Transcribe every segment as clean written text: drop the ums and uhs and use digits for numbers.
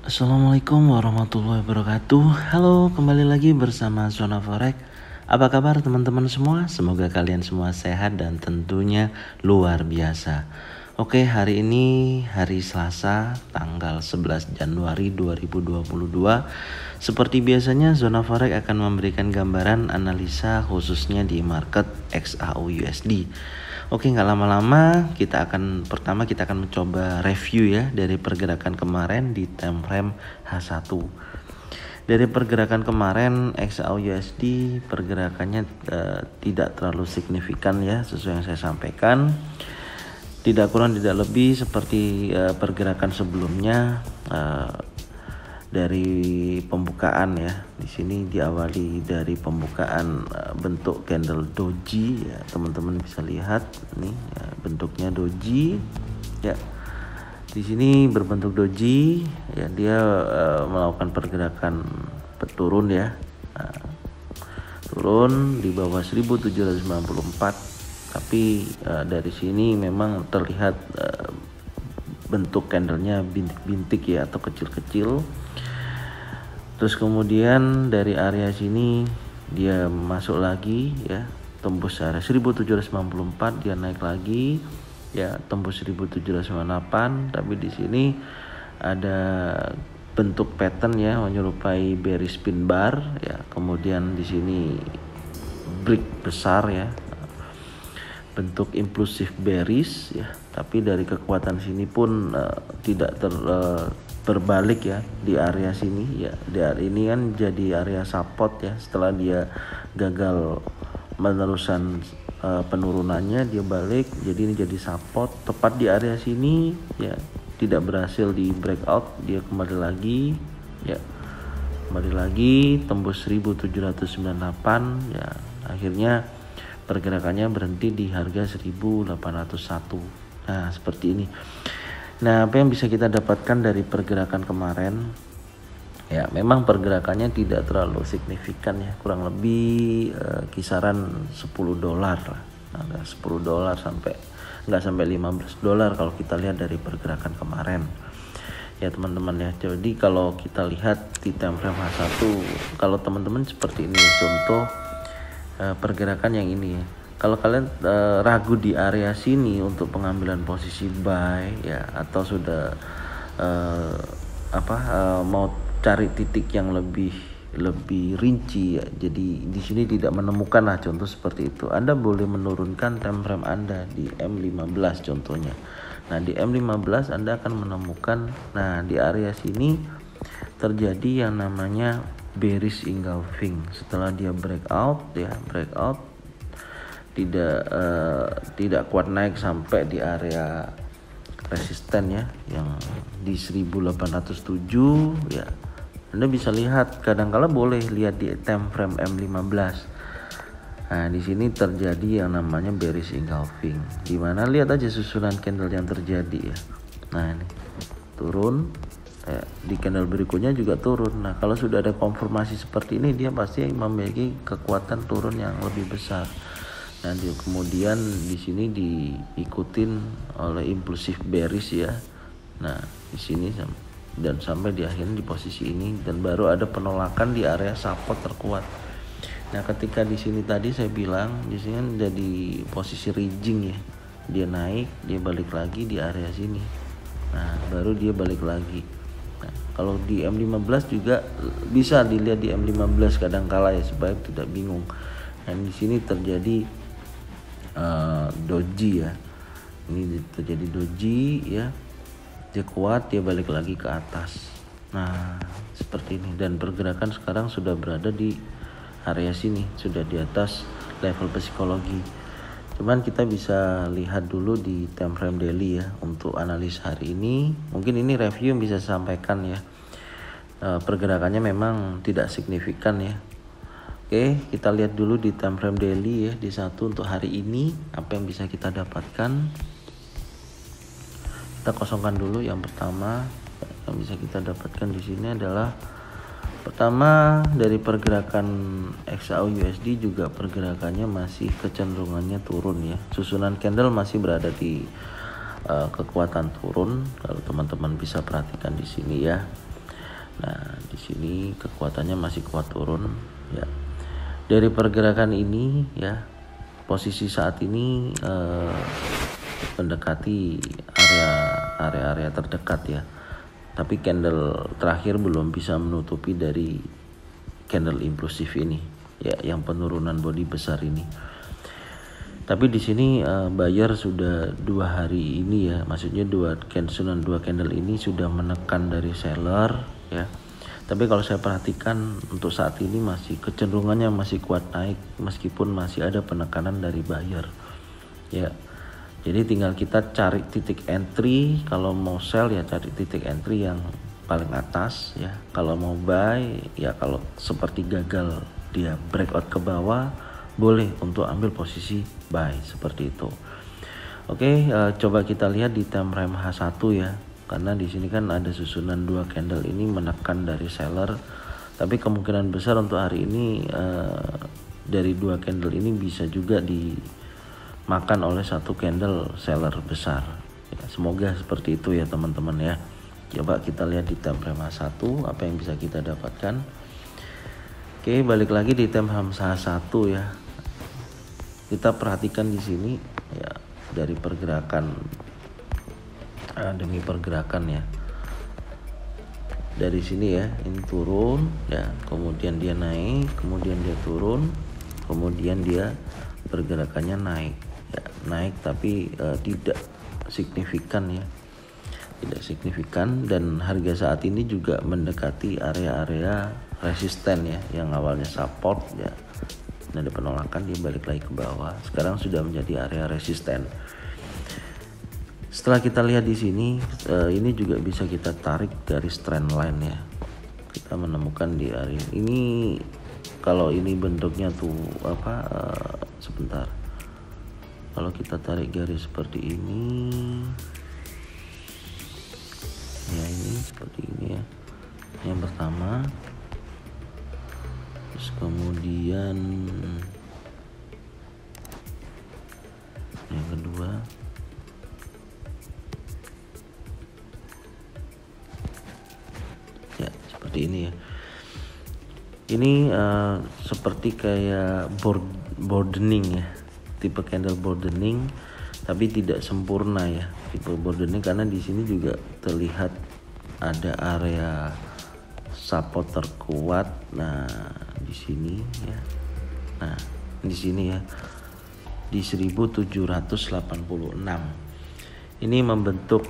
Assalamualaikum warahmatullahi wabarakatuh. Halo, kembali lagi bersama Zona Forex. Apa kabar teman-teman semua? Semoga kalian semua sehat dan tentunya luar biasa. Oke, hari ini hari Selasa tanggal 11 Januari 2022. Seperti biasanya Zona Forex akan memberikan gambaran analisa khususnya di market XAU USD. Oke, nggak lama-lama kita akan mencoba review ya dari pergerakan kemarin di time frame H1. Dari pergerakan kemarin XAU USD pergerakannya tidak terlalu signifikan ya, sesuai yang saya sampaikan. Tidak kurang tidak lebih seperti pergerakan sebelumnya dari pembukaan ya. Di sini diawali dari pembukaan bentuk candle doji ya, teman-teman bisa lihat nih ya, bentuknya doji ya. Di sini berbentuk doji ya, dia melakukan pergerakan turun ya. Turun di bawah 1794, tapi dari sini memang terlihat bentuk candlenya bintik-bintik ya, atau kecil-kecil. Terus kemudian dari area sini dia masuk lagi ya, tembus area 1794, dia naik lagi ya, tembus 1798. Tapi di sini ada bentuk pattern ya, menyerupai bearish pin bar ya. Kemudian di sini break besar ya, bentuk impulsif bearish ya. Tapi dari kekuatan sini pun tidak berbalik ya di area sini ya. Di area ini kan jadi area support ya, setelah dia gagal menerusan penurunannya, dia balik jadi ini jadi support tepat di area sini ya. Tidak berhasil di breakout, dia kembali lagi ya, kembali lagi tembus 1798 ya. Akhirnya pergerakannya berhenti di harga 1801. Nah, seperti ini. Nah, apa yang bisa kita dapatkan dari pergerakan kemarin? Ya, memang pergerakannya tidak terlalu signifikan ya, kurang lebih kisaran $10 lah. Ada $10 sampai nggak sampai $15 kalau kita lihat dari pergerakan kemarin. Ya, teman-teman ya. Jadi kalau kita lihat di time frame H1, kalau teman-teman seperti ini contoh pergerakan yang ini ya. Kalau kalian ragu di area sini untuk pengambilan posisi buy ya, atau sudah mau cari titik yang lebih rinci ya, jadi di sini tidak menemukan lah contoh seperti itu, Anda boleh menurunkan time frame Anda di M15 contohnya. Nah, di M15 Anda akan menemukan, nah di area sini terjadi yang namanya bearish engulfing. Setelah dia breakout tidak kuat naik sampai di area resisten ya, yang di 1807 ya. Anda bisa lihat, kadang-kala boleh lihat di time frame M15. Nah, di sini terjadi yang namanya bearish engulfing. Dimana lihat aja susunan candle yang terjadi ya. Nah, ini turun ya, di candle berikutnya juga turun. Nah, kalau sudah ada konfirmasi seperti ini, dia pasti memiliki kekuatan turun yang lebih besar. Nah, kemudian di sini diikutin oleh impulsif bearish ya. Nah, di sini dan sampai di akhirnya di posisi ini, dan baru ada penolakan di area support terkuat. Nah, ketika di sini tadi saya bilang di sini kan jadi posisi ridging ya. Dia naik, dia balik lagi di area sini. Nah, baru dia balik lagi. Nah, kalau di M15 juga bisa dilihat di M15 kadang-kala ya, supaya tidak bingung. Dan di sini terjadi doji ya, ini terjadi doji ya, dia kuat, dia balik lagi ke atas. Nah, seperti ini, dan pergerakan sekarang sudah berada di area sini, sudah di atas level psikologi. Cuman kita bisa lihat dulu di time frame daily ya untuk analis hari ini. Mungkin ini review yang bisa saya sampaikan ya. Pergerakannya memang tidak signifikan ya. Oke, kita lihat dulu di time frame daily ya, di satu untuk hari ini apa yang bisa kita dapatkan. Kita kosongkan dulu. Yang pertama yang bisa kita dapatkan di sini adalah, pertama dari pergerakan XAU USD juga pergerakannya masih kecenderungannya turun ya. Susunan candle masih berada di kekuatan turun, kalau teman-teman bisa perhatikan di sini ya. Nah, di sini kekuatannya masih kuat turun ya. Dari pergerakan ini ya, posisi saat ini mendekati area terdekat ya. Tapi candle terakhir belum bisa menutupi dari candle impulsif ini ya, yang penurunan body besar ini. Tapi di sini buyer sudah 2 hari ini ya, maksudnya dua candle ini sudah menekan dari seller ya. Tapi kalau saya perhatikan untuk saat ini masih kecenderungannya masih kuat naik meskipun masih ada penekanan dari buyer ya. Jadi tinggal kita cari titik entry, kalau mau sell ya cari titik entry yang paling atas ya. Kalau mau buy ya, kalau seperti gagal dia breakout ke bawah, boleh untuk ambil posisi buy seperti itu. Oke, coba kita lihat di time frame H1 ya. Karena di sini kan ada susunan 2 candle ini menekan dari seller. Tapi kemungkinan besar untuk hari ini dari 2 candle ini bisa juga dimakan oleh 1 candle seller besar ya, semoga seperti itu ya teman-teman ya. Coba kita lihat di time frame H1 apa yang bisa kita dapatkan. Oke, balik lagi di time frame H1 ya. Kita perhatikan di sini ya, dari pergerakan demi pergerakan ya. Dari sini ya, ini turun ya, kemudian dia naik, kemudian dia turun, kemudian dia pergerakannya naik ya, naik tapi tidak signifikan ya, tidak signifikan. Dan harga saat ini juga mendekati area-area resisten ya, yang awalnya support ya, ada penolakan, dia balik lagi ke bawah, sekarang sudah menjadi area resisten. Setelah kita lihat di sini, ini juga bisa kita tarik garis trend line ya. Kita menemukan di area ini, kalau ini bentuknya tuh apa? Sebentar. Kalau kita tarik garis seperti ini, ya ini seperti ini ya. Yang pertama, terus kemudian yang kedua. Seperti ini ya. Ini seperti kayak broadening ya, tipe candle broadening, tapi tidak sempurna ya, tipe broadening, karena di sini juga terlihat ada area support terkuat. Nah, di sini ya. Nah, di sini ya, di 1786. Ini membentuk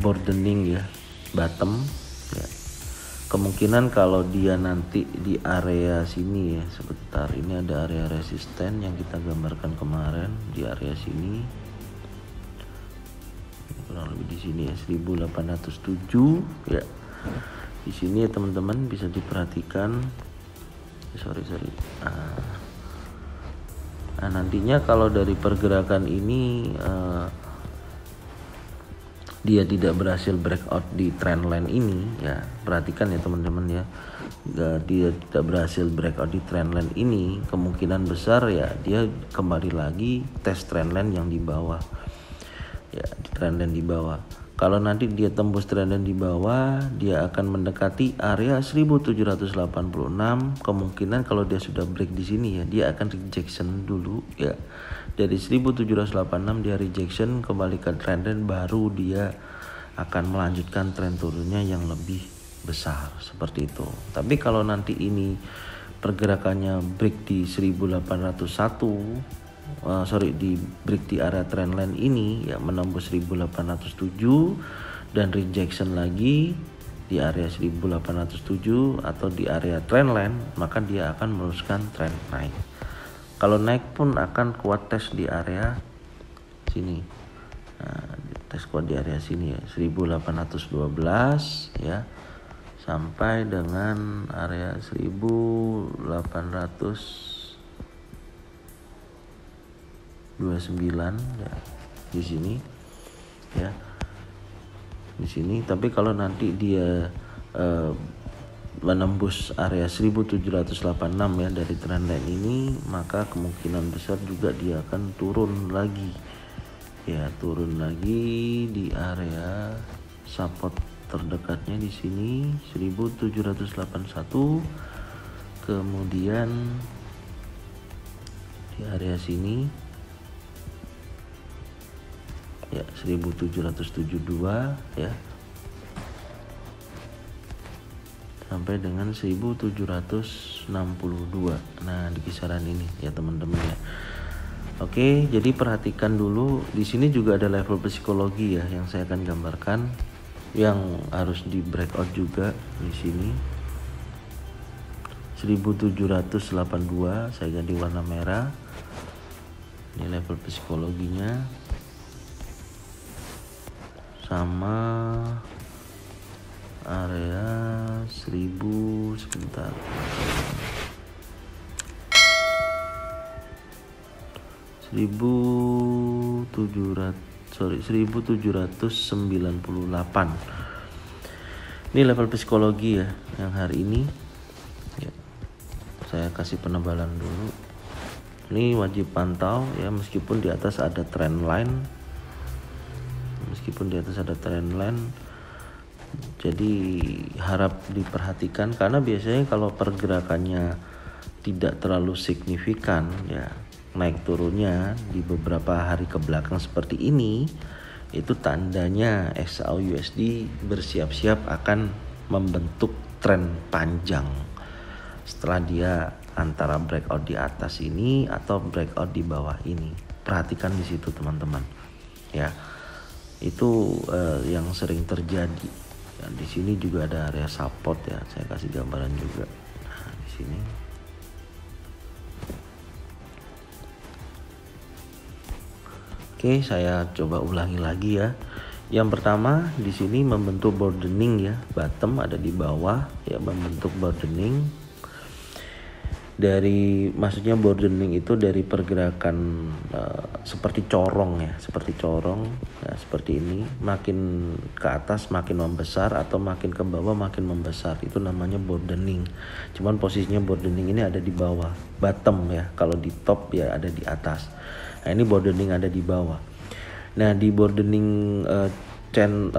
broadening ya, bottom ya. Kemungkinan kalau dia nanti di area sini ya, sebentar, ini ada area resisten yang kita gambarkan kemarin di area sini, kurang lebih di sini ya, 1807 ya. Di sini ya teman-teman, bisa diperhatikan. Sorry. Nah, nantinya kalau dari pergerakan ini dia tidak berhasil breakout di trendline ini ya, perhatikan ya teman-teman ya, dia tidak berhasil breakout di trendline ini, kemungkinan besar ya dia kembali lagi tes trendline yang di bawah ya, di trendline di bawah. Kalau nanti dia tembus trendline di bawah, dia akan mendekati area 1786. Kemungkinan kalau dia sudah break di sini ya, dia akan rejection dulu ya. Dari 1786 dia rejection, kembali ke trendline, baru dia akan melanjutkan tren turunnya yang lebih besar seperti itu. Tapi kalau nanti ini pergerakannya break di 1801, di break di area trendline ini ya, menembus 1807 dan rejection lagi di area 1807 atau di area trendline, maka dia akan meneruskan tren naik. Kalau naik pun akan kuat tes di area sini. Nah, tes kuat di area sini ya, 1812 ya, sampai dengan area 1829 ya, di sini ya, di sini. Tapi kalau nanti dia menembus area 1786 ya dari trendline ini, maka kemungkinan besar juga dia akan turun lagi ya, turun lagi di area support terdekatnya di sini 1781, kemudian di area sini ya 1772 ya sampai dengan 1762. Nah, di kisaran ini ya teman-teman ya. Oke, jadi perhatikan dulu di sini juga ada level psikologi ya yang saya akan gambarkan, yang harus di breakout juga di sini. 1782 saya ganti warna merah. Ini level psikologinya sama area 1700 1798. Ini level psikologi ya yang hari ini ya. Saya kasih penebalan dulu. Ini wajib pantau ya, meskipun di atas ada trend line. Jadi harap diperhatikan, karena biasanya kalau pergerakannya tidak terlalu signifikan ya, naik turunnya di beberapa hari ke belakang seperti ini, itu tandanya XAUUSD bersiap-siap akan membentuk tren panjang setelah dia antara breakout di atas ini atau breakout di bawah ini. Perhatikan di situ teman-teman ya, itu yang sering terjadi ya. Di sini juga ada area support ya, saya kasih gambaran juga. Nah, di sini oke, saya coba ulangi lagi ya. Yang pertama di sini membentuk broadening ya, bottom ada di bawah ya, membentuk broadening. Maksudnya broadening itu dari pergerakan seperti corong ya, seperti ini, makin ke atas makin membesar atau makin ke bawah makin membesar, itu namanya broadening. Cuman posisinya broadening ini ada di bawah, bottom ya, kalau di top ya ada di atas. Nah, ini broadening ada di bawah. Nah, di broadening trend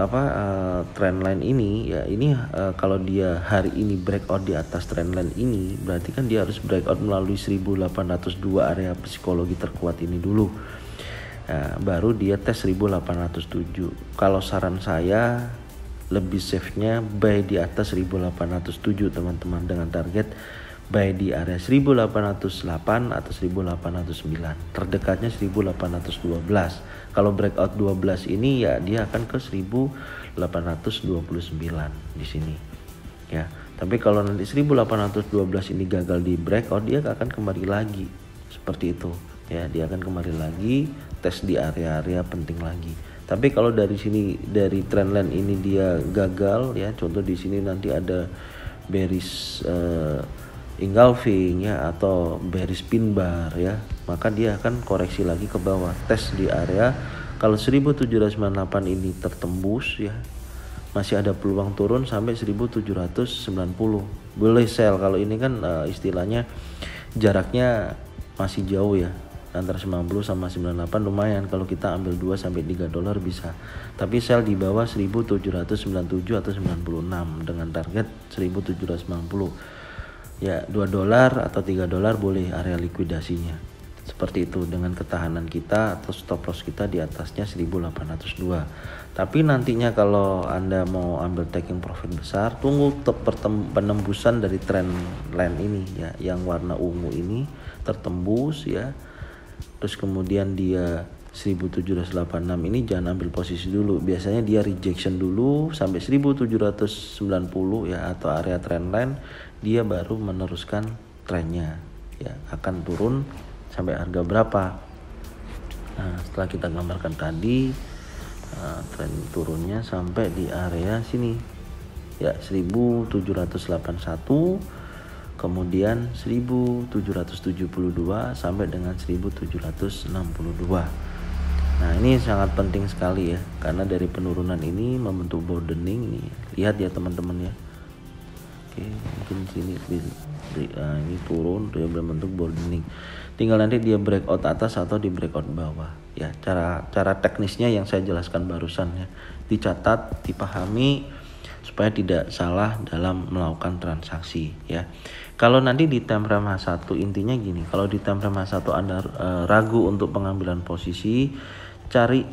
line ini ya, ini kalau dia hari ini breakout di atas trend line ini, berarti kan dia harus breakout melalui 1802 area psikologi terkuat ini dulu. Nah, baru dia tes 1807. Kalau saran saya lebih safe-nya buy di atas 1807 teman-teman, dengan target buy di area 1808 atau 1809, terdekatnya 1812. Kalau breakout 12 ini ya dia akan ke 1829 di sini ya. Tapi kalau nanti 1812 ini gagal di breakout, dia akan kembali lagi seperti itu ya, dia akan kembali lagi tes di area-area penting lagi. Tapi kalau dari sini, dari trendline ini dia gagal ya, contoh di sini nanti ada bearish engulfing ya, atau bearish pin bar ya, maka dia akan koreksi lagi ke bawah, tes di area. Kalau 1798 ini tertembus ya, masih ada peluang turun sampai 1790, boleh sell. Kalau ini kan istilahnya jaraknya masih jauh ya, antara 90 sama 98 lumayan, kalau kita ambil 2 sampai 3 dolar bisa. Tapi sell di bawah 1797 atau 96 dengan target 1790 ya, 2 dolar atau 3 dolar boleh area likuidasinya. Seperti itu, dengan ketahanan kita atau stop loss kita di atasnya 1802. Tapi nantinya kalau Anda mau ambil taking profit besar, tunggu penembusan dari trend line ini ya, yang warna ungu ini tertembus ya. Terus kemudian dia 1786 ini jangan ambil posisi dulu. Biasanya dia rejection dulu sampai 1790 ya, atau area trend line, dia baru meneruskan trennya ya, akan turun sampai harga berapa. Nah, setelah kita gambarkan tadi tren turunnya sampai di area sini ya, 1781, kemudian 1772 sampai dengan 1762. Nah, ini sangat penting sekali ya, karena dari penurunan ini membentuk broadening nih. Lihat ya teman-teman ya. Oke, mungkin sini ini turun, dia berbentuk broadening. Tinggal nanti dia breakout atas atau di breakout bawah ya. Cara teknisnya yang saya jelaskan barusan ya, dicatat, dipahami. supaya tidak salah dalam melakukan transaksi ya. Kalau nanti di time frame H1 intinya gini, kalau di time frame H1 Anda ragu untuk pengambilan posisi, cari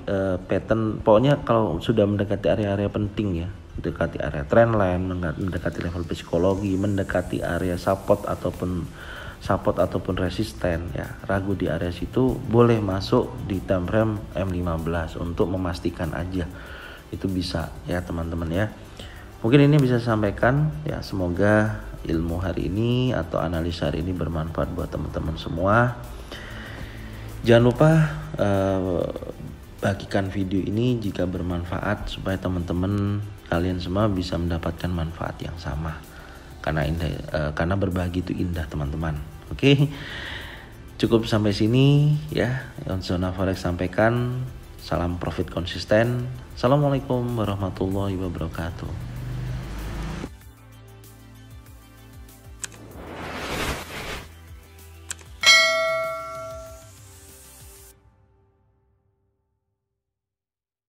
pattern, pokoknya kalau sudah mendekati area-area penting ya, mendekati area trendline, mendekati level psikologi, mendekati area support ataupun resisten ya, ragu di area situ, boleh masuk di time frame M15 untuk memastikan aja, itu bisa ya teman-teman ya. Mungkin ini bisa saya sampaikan ya, semoga ilmu hari ini atau analisa hari ini bermanfaat buat teman-teman semua. Jangan lupa bagikan video ini jika bermanfaat, supaya teman-teman kalian semua bisa mendapatkan manfaat yang sama, karena berbagi itu indah teman-teman. Oke, cukup sampai sini ya yang Zona Forex sampaikan. Salam profit konsisten. Assalamualaikum warahmatullahi wabarakatuh.